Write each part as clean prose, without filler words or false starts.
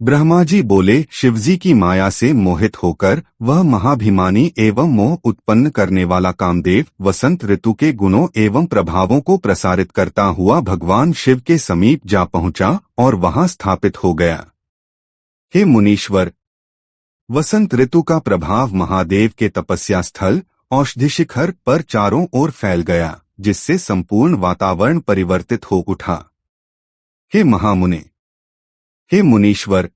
ब्रह्मा जी बोले, शिवजी की माया से मोहित होकर वह महाभिमानी एवं मोह उत्पन्न करने वाला कामदेव वसंत ऋतु के गुणों एवं प्रभावों को प्रसारित करता हुआ भगवान शिव के समीप जा पहुंचा और वहां स्थापित हो गया। हे मुनीश्वर, वसंत ऋतु का प्रभाव महादेव के तपस्या स्थल औषधि शिखर पर चारों ओर फैल गया, जिससे संपूर्ण वातावरण परिवर्तित हो उठा। हे महामुने, हे मुनीश्वर,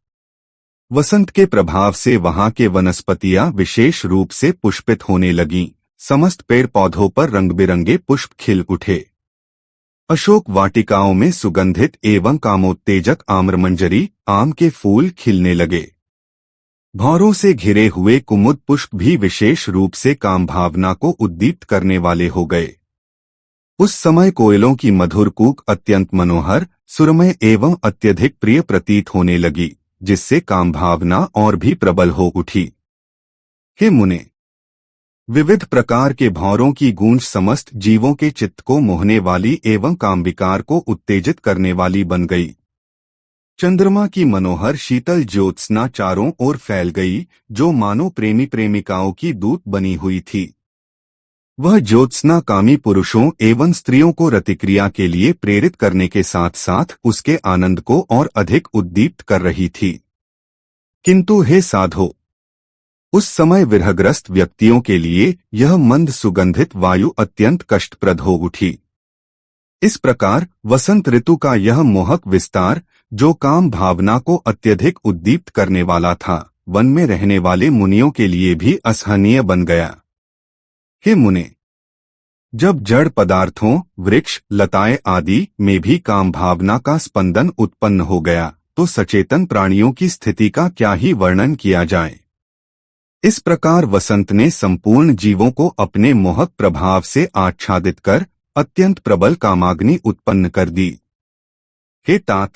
वसंत के प्रभाव से वहां के वनस्पतियां विशेष रूप से पुष्पित होने लगीं, समस्त पेड़ पौधों पर रंग बिरंगे पुष्प खिल उठे। अशोक वाटिकाओं में सुगंधित एवं कामोत्तेजक आम्रमंजरी आम के फूल खिलने लगे। भौरों से घिरे हुए कुमुद पुष्प भी विशेष रूप से काम भावना को उद्दीप्त करने वाले हो गए। उस समय कोयलों की मधुर कूक अत्यंत मनोहर, सुरमय एवं अत्यधिक प्रिय प्रतीत होने लगी, जिससे काम भावना और भी प्रबल हो उठी। हे मुने, विविध प्रकार के भौरों की गूंज समस्त जीवों के चित्त को मोहने वाली एवं काम विकार को उत्तेजित करने वाली बन गई। चंद्रमा की मनोहर शीतल ज्योत्सना चारों ओर फैल गई, जो मानो प्रेमी प्रेमिकाओं की दूत बनी हुई थी। वह ज्योत्सना कामी पुरुषों एवं स्त्रियों को रतिक्रिया के लिए प्रेरित करने के साथ साथ उसके आनंद को और अधिक उद्दीप्त कर रही थी। किंतु हे साधो, उस समय विरहग्रस्त व्यक्तियों के लिए यह मंद सुगंधित वायु अत्यंत कष्टप्रद हो उठी। इस प्रकार वसंत ऋतु का यह मोहक विस्तार, जो काम भावना को अत्यधिक उद्दीप्त करने वाला था, वन में रहने वाले मुनियों के लिए भी असहनीय बन गया। हे मुने, जब जड़ पदार्थों, वृक्ष, लताएं आदि में भी काम भावना का स्पंदन उत्पन्न हो गया, तो सचेतन प्राणियों की स्थिति का क्या ही वर्णन किया जाए। इस प्रकार वसंत ने संपूर्ण जीवों को अपने मोहक प्रभाव से आच्छादित कर अत्यंत प्रबल कामाग्नि उत्पन्न कर दी। हे तात,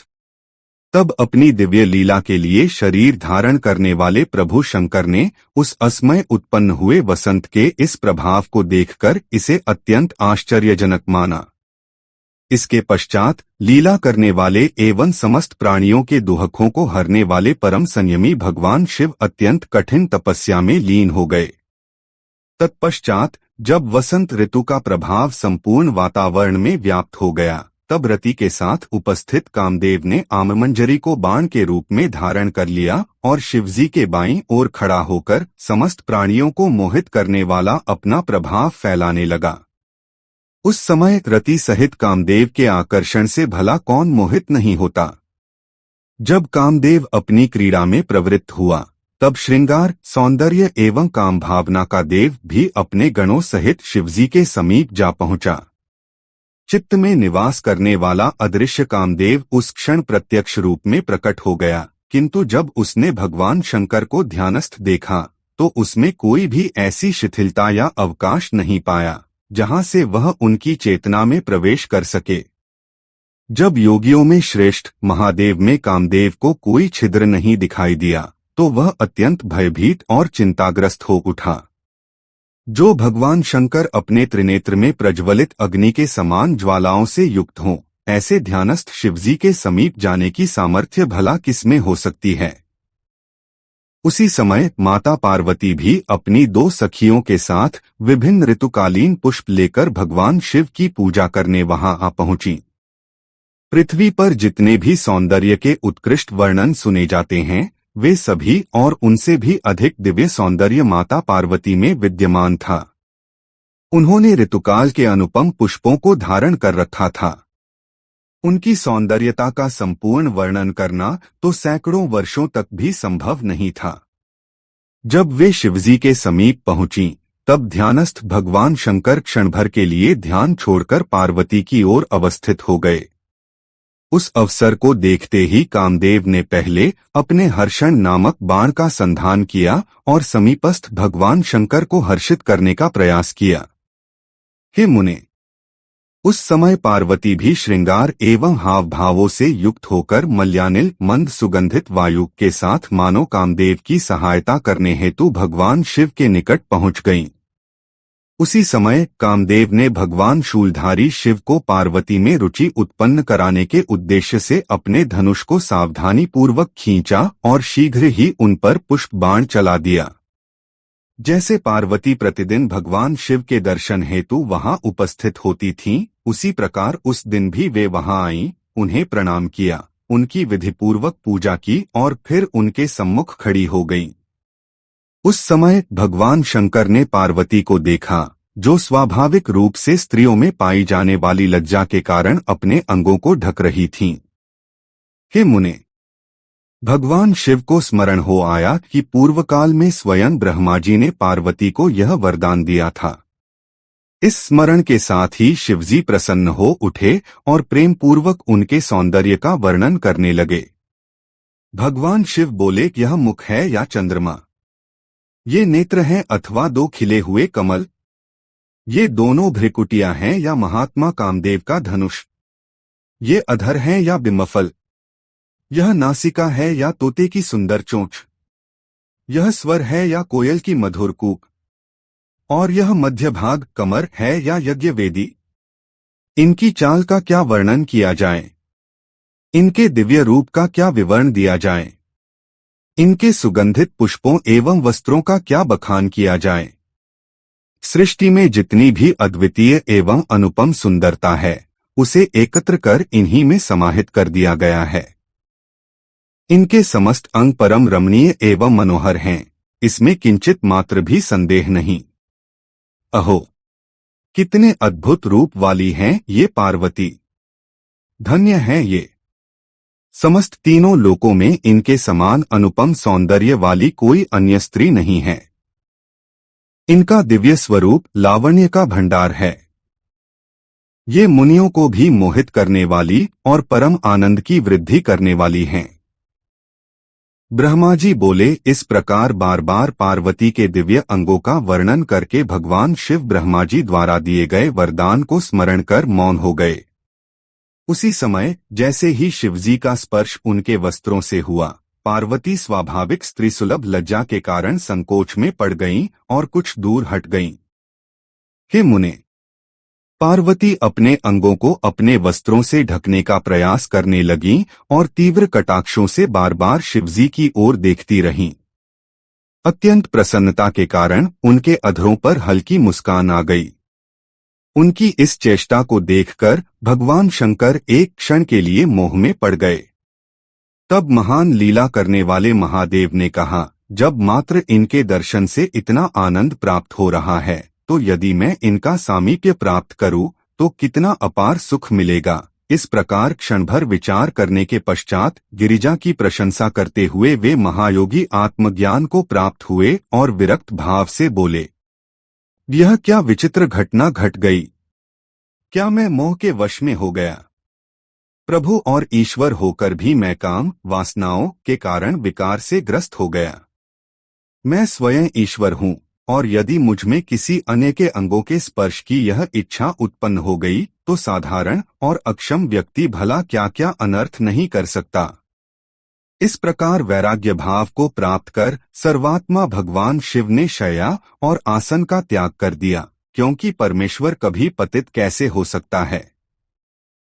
तब अपनी दिव्य लीला के लिए शरीर धारण करने वाले प्रभु शंकर ने उस असमय उत्पन्न हुए वसंत के इस प्रभाव को देखकर इसे अत्यंत आश्चर्यजनक माना। इसके पश्चात लीला करने वाले एवं समस्त प्राणियों के दुहकों को हरने वाले परम संयमी भगवान शिव अत्यंत कठिन तपस्या में लीन हो गए। तत्पश्चात जब वसंत ऋतु का प्रभाव संपूर्ण वातावरण में व्याप्त हो गया, तब रति के साथ उपस्थित कामदेव ने आम्रमंजरी को बाण के रूप में धारण कर लिया और शिवजी के बाईं ओर खड़ा होकर समस्त प्राणियों को मोहित करने वाला अपना प्रभाव फैलाने लगा। उस समय रति सहित कामदेव के आकर्षण से भला कौन मोहित नहीं होता। जब कामदेव अपनी क्रीड़ा में प्रवृत्त हुआ, तब श्रृंगार, सौंदर्य एवं काम भावना का देव भी अपने गणों सहित शिवजी के समीप जा पहुंचा। चित्त में निवास करने वाला अदृश्य कामदेव उस क्षण प्रत्यक्ष रूप में प्रकट हो गया, किंतु जब उसने भगवान शंकर को ध्यानस्थ देखा, तो उसमें कोई भी ऐसी शिथिलता या अवकाश नहीं पाया जहां से वह उनकी चेतना में प्रवेश कर सके। जब योगियों में श्रेष्ठ महादेव में कामदेव को कोई छिद्र नहीं दिखाई दिया, तो वह अत्यंत भयभीत और चिंताग्रस्त हो उठा। जो भगवान शंकर अपने त्रिनेत्र में प्रज्वलित अग्नि के समान ज्वालाओं से युक्त हों, ऐसे ध्यानस्थ शिवजी के समीप जाने की सामर्थ्य भला किसमें हो सकती है। उसी समय माता पार्वती भी अपनी दो सखियों के साथ विभिन्न ऋतुकालीन पुष्प लेकर भगवान शिव की पूजा करने वहां आ पहुंची। पृथ्वी पर जितने भी सौंदर्य के उत्कृष्ट वर्णन सुने जाते हैं, वे सभी और उनसे भी अधिक दिव्य सौंदर्य माता पार्वती में विद्यमान था। उन्होंने ऋतुकाल के अनुपम पुष्पों को धारण कर रखा था। उनकी सौंदर्यता का संपूर्ण वर्णन करना तो सैकड़ों वर्षों तक भी संभव नहीं था। जब वे शिवजी के समीप पहुंची, तब ध्यानस्थ भगवान शंकर क्षण भर के लिए ध्यान छोड़कर पार्वती की ओर अवस्थित हो गए। उस अवसर को देखते ही कामदेव ने पहले अपने हर्षण नामक बाण का संधान किया और समीपस्थ भगवान शंकर को हर्षित करने का प्रयास किया। हे मुने, उस समय पार्वती भी श्रृंगार एवं हाव भावों से युक्त होकर मल्यानिल मंद सुगंधित वायु के साथ मानो कामदेव की सहायता करने हेतु भगवान शिव के निकट पहुंच गईं। उसी समय कामदेव ने भगवान शूलधारी शिव को पार्वती में रुचि उत्पन्न कराने के उद्देश्य से अपने धनुष को सावधानी पूर्वक खींचा और शीघ्र ही उन पर पुष्प बाण चला दिया। जैसे पार्वती प्रतिदिन भगवान शिव के दर्शन हेतु वहां उपस्थित होती थीं, उसी प्रकार उस दिन भी वे वहां आईं, उन्हें प्रणाम किया, उनकी विधिपूर्वक पूजा की और फिर उनके सम्मुख खड़ी हो गईं। उस समय भगवान शंकर ने पार्वती को देखा, जो स्वाभाविक रूप से स्त्रियों में पाई जाने वाली लज्जा के कारण अपने अंगों को ढक रही थीं। हे मुने, भगवान शिव को स्मरण हो आया कि पूर्व काल में स्वयं ब्रह्मा जी ने पार्वती को यह वरदान दिया था। इस स्मरण के साथ ही शिवजी प्रसन्न हो उठे और प्रेम पूर्वक उनके सौंदर्य का वर्णन करने लगे। भगवान शिव बोले, यह मुख है या चंद्रमा? ये नेत्र हैं अथवा दो खिले हुए कमल? ये दोनों भ्रिकुटियां हैं या महात्मा कामदेव का धनुष? ये अधर हैं या बिम्फल? यह नासिका है या तोते की सुंदर चोंच? यह स्वर है या कोयल की मधुर कूक? और यह मध्य भाग कमर है या यज्ञवेदी? इनकी चाल का क्या वर्णन किया जाए? इनके दिव्य रूप का क्या विवरण दिया जाए? इनके सुगंधित पुष्पों एवं वस्त्रों का क्या बखान किया जाए? सृष्टि में जितनी भी अद्वितीय एवं अनुपम सुंदरता है, उसे एकत्र कर इन्हीं में समाहित कर दिया गया है। इनके समस्त अंग परम रमणीय एवं मनोहर हैं, इसमें किंचित मात्र भी संदेह नहीं। अहो, कितने अद्भुत रूप वाली हैं ये पार्वती! धन्य हैं ये। समस्त तीनों लोकों में इनके समान अनुपम सौंदर्य वाली कोई अन्य स्त्री नहीं है। इनका दिव्य स्वरूप लावण्य का भंडार है। ये मुनियों को भी मोहित करने वाली और परम आनंद की वृद्धि करने वाली हैं। ब्रह्मा जी बोले, इस प्रकार बार बार पार्वती के दिव्य अंगों का वर्णन करके भगवान शिव ब्रह्मा जी द्वारा दिए गए वरदान को स्मरण कर मौन हो गए। उसी समय जैसे ही शिवजी का स्पर्श उनके वस्त्रों से हुआ, पार्वती स्वाभाविक स्त्री सुलभ लज्जा के कारण संकोच में पड़ गईं और कुछ दूर हट गईं। हे मुने, पार्वती अपने अंगों को अपने वस्त्रों से ढकने का प्रयास करने लगीं और तीव्र कटाक्षों से बार बार शिवजी की ओर देखती रहीं। अत्यंत प्रसन्नता के कारण उनके अधरों पर हल्की मुस्कान आ गई। उनकी इस चेष्टा को देखकर भगवान शंकर एक क्षण के लिए मोह में पड़ गए। तब महान लीला करने वाले महादेव ने कहा, जब मात्र इनके दर्शन से इतना आनंद प्राप्त हो रहा है, तो यदि मैं इनका सामीप्य प्राप्त करूं तो कितना अपार सुख मिलेगा। इस प्रकार क्षणभर विचार करने के पश्चात गिरिजा की प्रशंसा करते हुए वे महायोगी आत्मज्ञान को प्राप्त हुए और विरक्त भाव से बोले, यह क्या विचित्र घटना घट गई? क्या मैं मोह के वश में हो गया? प्रभु और ईश्वर होकर भी मैं काम वासनाओं के कारण विकार से ग्रस्त हो गया। मैं स्वयं ईश्वर हूँ, और यदि मुझ में किसी अन्य के अंगों के स्पर्श की यह इच्छा उत्पन्न हो गई, तो साधारण और अक्षम व्यक्ति भला क्या क्या अनर्थ नहीं कर सकता। इस प्रकार वैराग्य भाव को प्राप्त कर सर्वात्मा भगवान शिव ने शय्या और आसन का त्याग कर दिया, क्योंकि परमेश्वर कभी पतित कैसे हो सकता है।